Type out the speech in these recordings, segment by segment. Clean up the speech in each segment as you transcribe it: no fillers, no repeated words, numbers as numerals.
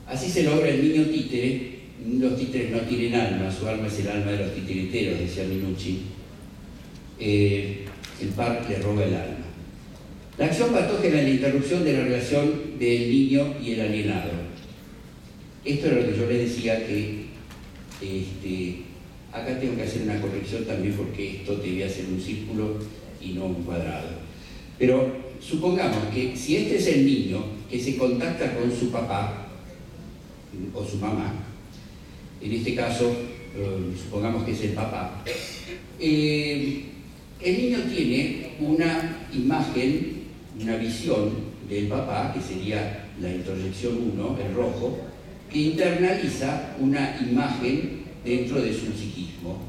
Así se logra el niño títere. Los títeres no tienen alma, su alma es el alma de los titiriteros, decía Minucci. El par le roba el alma. La acción patógena es la interrupción de la relación del niño y el alienado. Esto era lo que yo les decía que acá tengo que hacer una corrección también porque esto debía ser un círculo y no un cuadrado. Pero supongamos que si este es el niño que se contacta con su papá o su mamá, en este caso supongamos que es el papá, el niño tiene una imagen, una visión del papá, que sería la introyección 1, el rojo, que internaliza una imagen dentro de su psiquismo.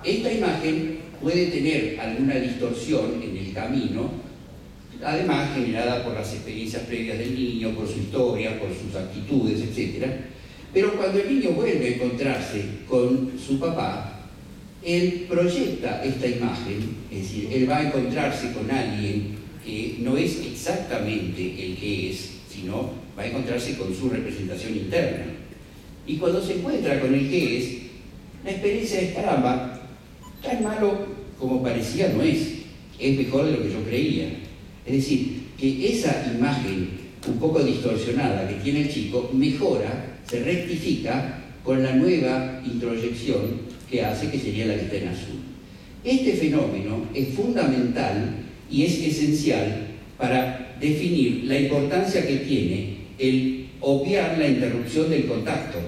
Esta imagen puede tener alguna distorsión en el camino, además generada por las experiencias previas del niño, por su historia, por sus actitudes, etc. Pero cuando el niño vuelve a encontrarse con su papá, él proyecta esta imagen, es decir, él va a encontrarse con alguien que no es exactamente el que es, sino va a encontrarse con su representación interna. Y cuando se encuentra con el que es, la experiencia es: caramba, tan malo como parecía no es mejor de lo que yo creía. Es decir, que esa imagen un poco distorsionada que tiene el chico mejora, se rectifica con la nueva introyección que hace, que sería la que está en azul. Este fenómeno es fundamental y es esencial para definir la importancia que tiene el obviar la interrupción del contacto.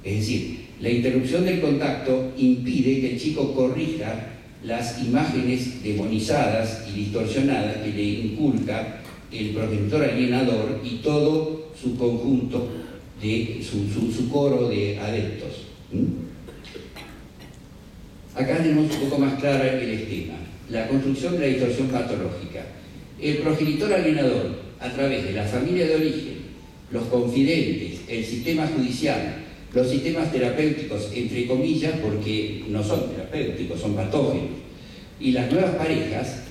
Es decir, la interrupción del contacto impide que el chico corrija las imágenes demonizadas y distorsionadas que le inculca el progenitor alienador y todo su conjunto, de su coro de adeptos. Acá tenemos un poco más claro el esquema. La construcción de la distorsión patológica. El progenitor alienador, a través de la familia de origen, los confidentes, el sistema judicial, los sistemas terapéuticos, entre comillas, porque no son terapéuticos, son patógenos, y las nuevas parejas,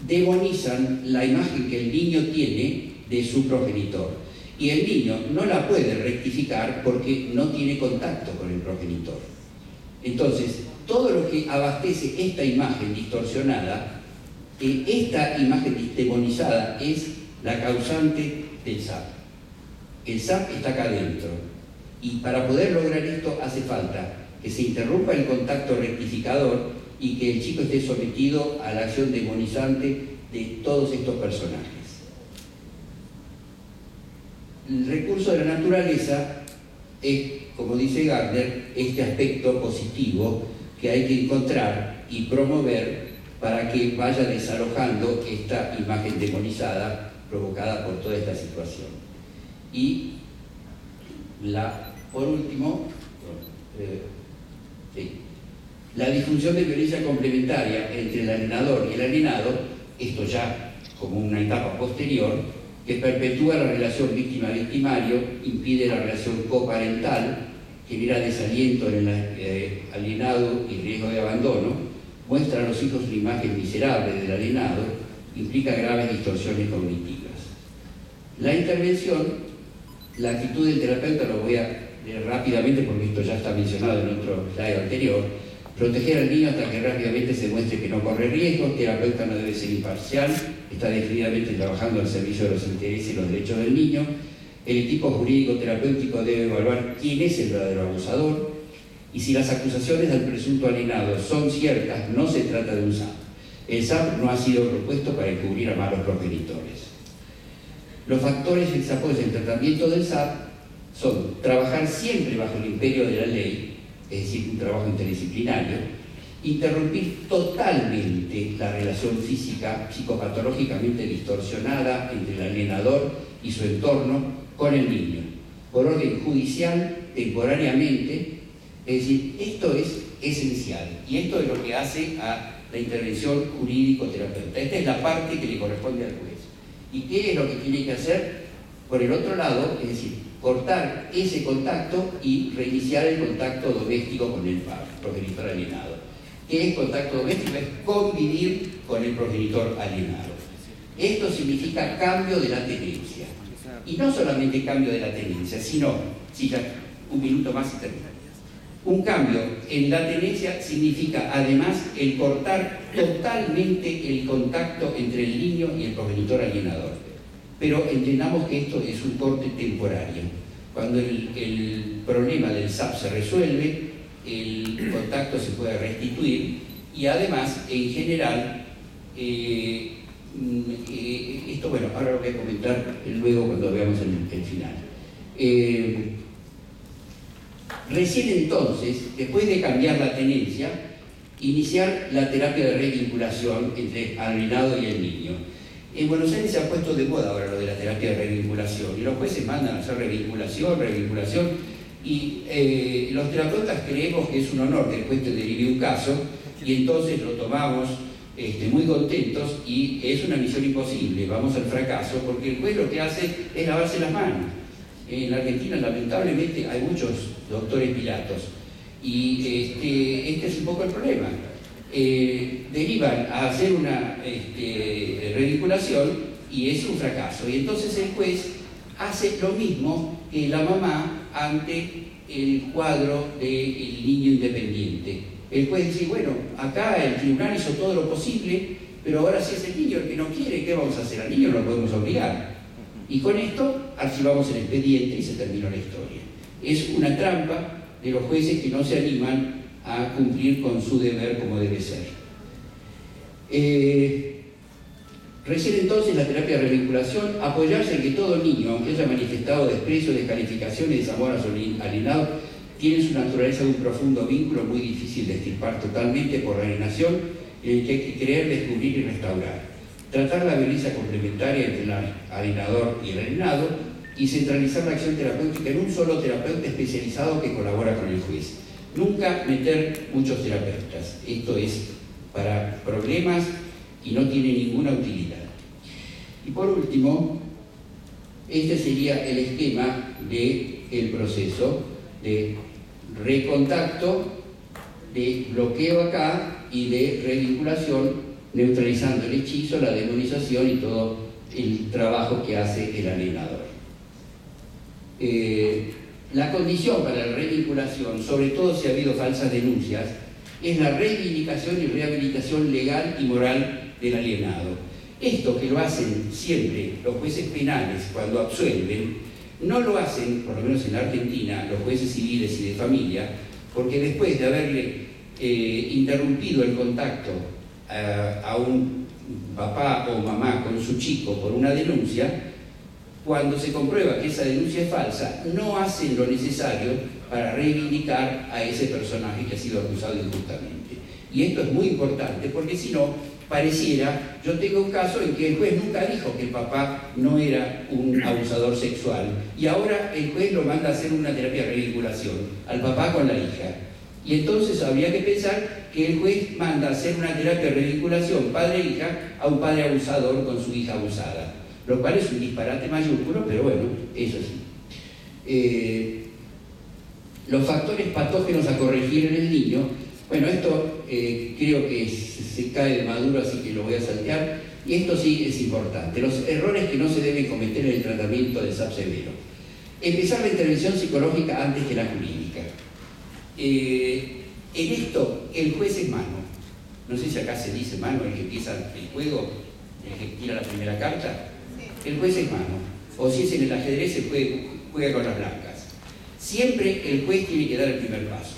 demonizan la imagen que el niño tiene de su progenitor. Y el niño no la puede rectificar porque no tiene contacto con el progenitor. Entonces, todo lo que abastece esta imagen distorsionada, esta imagen demonizada es la causante del SAP. El SAP está acá adentro. Y para poder lograr esto hace falta que se interrumpa el contacto rectificador y que el chico esté sometido a la acción demonizante de todos estos personajes. El recurso de la naturaleza es, como dice Gardner, este aspecto positivo que hay que encontrar y promover para que vaya desalojando esta imagen demonizada provocada por toda esta situación. Y por último, la disfunción de violencia complementaria entre el alienador y el alienado, esto ya como una etapa posterior, que perpetúa la relación víctima-victimario, impide la relación coparental, genera desaliento en el alienado y riesgo de abandono, muestra a los hijos una imagen miserable del alienado, implica graves distorsiones cognitivas. La intervención, la actitud del terapeuta, lo voy a leer rápidamente porque esto ya está mencionado en otro slide anterior: proteger al niño hasta que rápidamente se muestre que no corre riesgo. El terapeuta no debe ser imparcial, está decididamente trabajando al servicio de los intereses y los derechos del niño. El equipo jurídico terapéutico debe evaluar quién es el verdadero abusador, y si las acusaciones del presunto alienado son ciertas, no se trata de un SAP. El SAP no ha sido propuesto para encubrir a malos progenitores. Los factores exapones en tratamiento del SAP son trabajar siempre bajo el imperio de la ley, es decir, un trabajo interdisciplinario, interrumpir totalmente la relación física psicopatológicamente distorsionada entre el alienador y su entorno con el niño, por orden judicial, temporariamente. Es decir, esto es esencial y esto es lo que hace a la intervención jurídico-terapeuta. Esta es la parte que le corresponde al juez. ¿Y qué es lo que tiene que hacer por el otro lado? Es decir, cortar ese contacto y reiniciar el contacto doméstico con el progenitor alienado. ¿Qué es contacto doméstico? Es convivir con el progenitor alienado. Esto significa cambio de la tenencia. Y no solamente cambio de la tenencia, sino, si ya un minuto más y terminaría. Un cambio en la tenencia significa además el cortar totalmente el contacto entre el niño y el progenitor alienador. Pero entendamos que esto es un corte temporario. Cuando el problema del SAP se resuelve, el contacto se puede restituir y además, en general, esto, bueno, ahora lo voy a comentar luego cuando veamos el final. Recién entonces, después de cambiar la tenencia, iniciar la terapia de revinculación entre el alienado y el niño. En Buenos Aires se ha puesto de moda ahora lo de la terapia de revinculación y los jueces mandan a hacer revinculación, y los terapeutas creemos que es un honor que el juez te derive un caso y entonces lo tomamos muy contentos y es una misión imposible, vamos al fracaso porque el juez lo que hace es lavarse las manos. En la Argentina lamentablemente hay muchos doctores Pilatos y este es un poco el problema. Derivan a hacer una revinculación y es un fracaso y entonces el juez hace lo mismo que la mamá ante el cuadro del niño independiente. El juez dice, bueno, acá el tribunal hizo todo lo posible, pero ahora si es el niño el que no quiere, ¿qué vamos a hacer? Al niño no lo podemos obligar. Y con esto archivamos el expediente y se terminó la historia. Es una trampa de los jueces que no se animan a cumplir con su deber como debe ser. Recién entonces la terapia de revinculación, apoyarse en que todo niño, aunque haya manifestado desprecio, descalificación y desamor a su alienado, tiene en su naturaleza un profundo vínculo muy difícil de extirpar totalmente por la alienación, en el que hay que creer, descubrir y restaurar. Tratar la violencia complementaria entre el alienador y el alienado y centralizar la acción terapéutica en un solo terapeuta especializado que colabora con el juez. Nunca meter muchos terapeutas. Esto es para problemas y no tiene ninguna utilidad. Y por último, este sería el esquema del proceso de recontacto, de bloqueo acá y de revinculación, neutralizando el hechizo, la demonización y todo el trabajo que hace el alienador. La condición para la revinculación, sobre todo si ha habido falsas denuncias, es la reivindicación y rehabilitación legal y moral del alienado. Esto que lo hacen siempre los jueces penales cuando absuelven, no lo hacen, por lo menos en Argentina, los jueces civiles y de familia, porque después de haberle interrumpido el contacto a un papá o mamá con su chico por una denuncia, cuando se comprueba que esa denuncia es falsa, no hacen lo necesario para reivindicar a ese personaje que ha sido acusado injustamente. Y esto es muy importante porque si no, pareciera, yo tengo un caso en que el juez nunca dijo que el papá no era un abusador sexual y ahora el juez lo manda a hacer una terapia de revinculación al papá con la hija. Y entonces habría que pensar que el juez manda a hacer una terapia de revinculación padre-hija a un padre abusador con su hija abusada, lo cual es un disparate mayúsculo, pero bueno, eso sí. Los factores patógenos a corregir en el niño, bueno, esto creo que se cae de maduro, así que lo voy a saltear, y esto sí es importante. Los errores que no se deben cometer en el tratamiento del SAP severo. Empezar la intervención psicológica antes que la jurídica. En esto, el juez es mano. No sé si acá se dice mano, el que empieza el juego, el que tira la primera carta. El juez es mano. O si es en el ajedrez, se juega con las blancas. Siempre el juez tiene que dar el primer paso.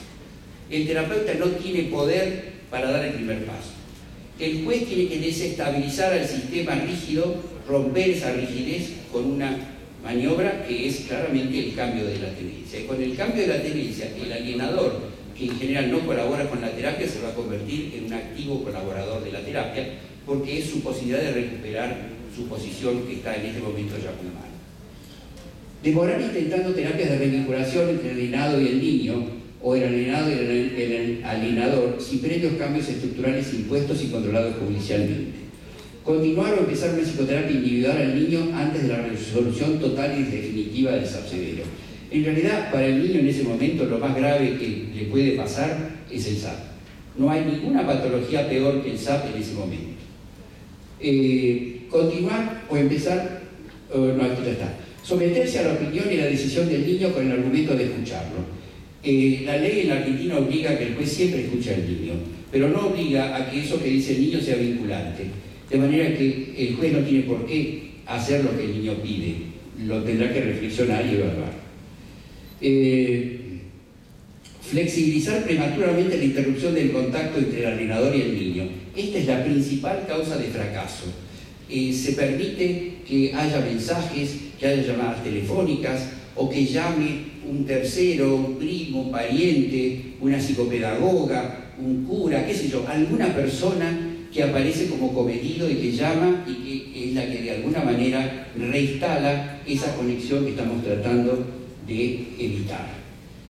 El terapeuta no tiene poder para dar el primer paso. El juez tiene que desestabilizar al sistema rígido, romper esa rigidez con una maniobra que es claramente el cambio de la tenencia. Y con el cambio de la tenencia, el alienador, que en general no colabora con la terapia, se va a convertir en un activo colaborador de la terapia, porque es su posibilidad de recuperar su posición que está en este momento ya muy mal. Demorar intentando terapias de revinculación entre el alienado y el niño, o el alienado y el alienador, sin previos cambios estructurales impuestos y controlados judicialmente. Continuar o empezar una psicoterapia individual al niño antes de la resolución total y definitiva del SAP severo. En realidad, para el niño en ese momento, lo más grave que le puede pasar es el SAP. No hay ninguna patología peor que el SAP en ese momento. Continuar o empezar, no, aquí ya está. Someterse a la opinión y la decisión del niño con el argumento de escucharlo. La ley en la Argentina obliga a que el juez siempre escuche al niño, pero no obliga a que eso que dice el niño sea vinculante. De manera que el juez no tiene por qué hacer lo que el niño pide, lo tendrá que reflexionar y evaluar. Flexibilizar prematuramente la interrupción del contacto entre el alienador y el niño. Esta es la principal causa de fracaso. Se permite que haya mensajes, que haya llamadas telefónicas, o que llame un tercero, un primo, un pariente, una psicopedagoga, un cura, qué sé yo, alguna persona que aparece como cometido y que llama y que es la que de alguna manera reinstala esa conexión que estamos tratando de evitar.